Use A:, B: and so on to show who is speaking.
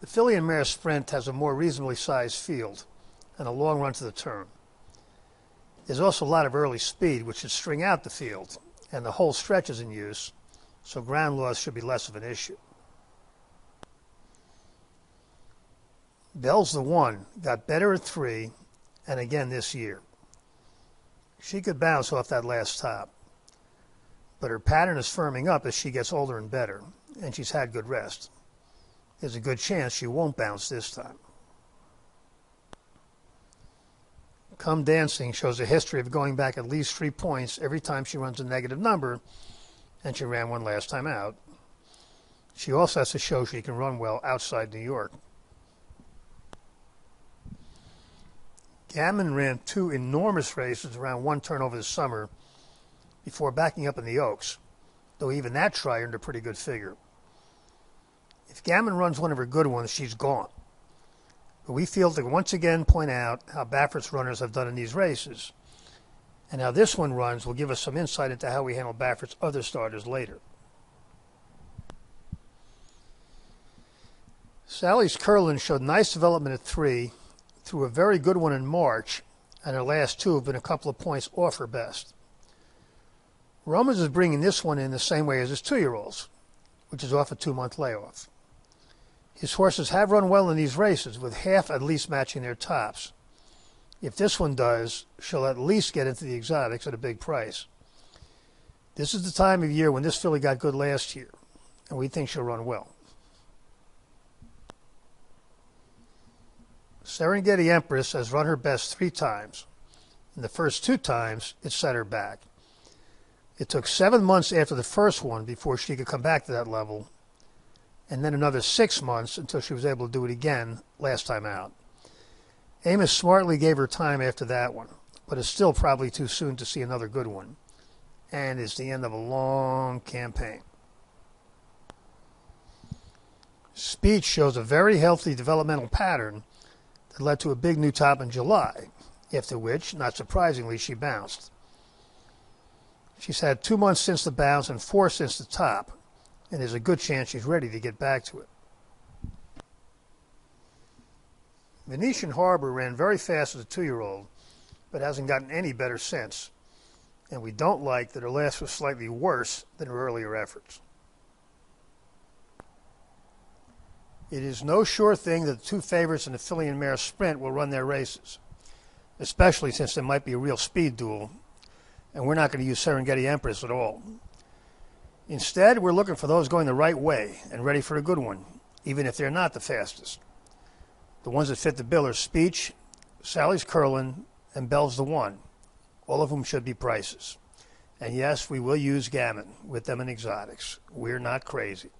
A: The filly and mare sprint has a more reasonably sized field and a long run to the turn. There's also a lot of early speed, which should string out the field, and the whole stretch is in use, so ground loss should be less of an issue. Bell's the One got better at 3, and again this year. She could bounce off that last top, but her pattern is firming up as she gets older and better, and she's had good rest. There's a good chance she won't bounce this time. Come Dancing shows a history of going back at least 3 points every time she runs a negative number, and she ran one last time out. She also has to show she can run well outside New York. Gammon ran 2 enormous races around one turn over the summer before backing up in the Oaks, though even that try earned a pretty good figure. If Gammon runs one of her good ones, she's gone. But we feel to once again point out how Baffert's runners have done in these races, and how this one runs will give us some insight into how we handle Baffert's other starters later. Sally's Curlin showed nice development at 3, threw a very good one in March, and her last 2 have been a couple of points off her best. Romans is bringing this one in the same way as his 2-year-olds, which is off a 2-month layoff. His horses have run well in these races, with half at least matching their tops. If this one does, she'll at least get into the exotics at a big price. This is the time of year when this filly got good last year, and we think she'll run well. Serengeti Empress has run her best 3 times. In the first 2 times, it set her back. It took 7 months after the first one before she could come back to that level, and then another 6 months until she was able to do it again last time out. Amos smartly gave her time after that one, but it's still probably too soon to see another good one, and it's the end of a long campaign. Speech shows a very healthy developmental pattern that led to a big new top in July, after which, not surprisingly, she bounced. She's had 2 months since the bounce and 4 since the top, and there's a good chance she's ready to get back to it. Venetian Harbor ran very fast as a 2-year-old, but hasn't gotten any better since, and we don't like that her last was slightly worse than her earlier efforts. It is no sure thing that the 2 favorites in the filly and mare sprint will run their races, especially since there might be a real speed duel, and we're not going to use Serengeti Empress at all. Instead, we're looking for those going the right way and ready for a good one, even if they're not the fastest. The ones that fit the bill are Speech, Sally's Curlin, and Bell's the One, all of whom should be prices. And yes, we will use Gammon with them in exotics. We're not crazy.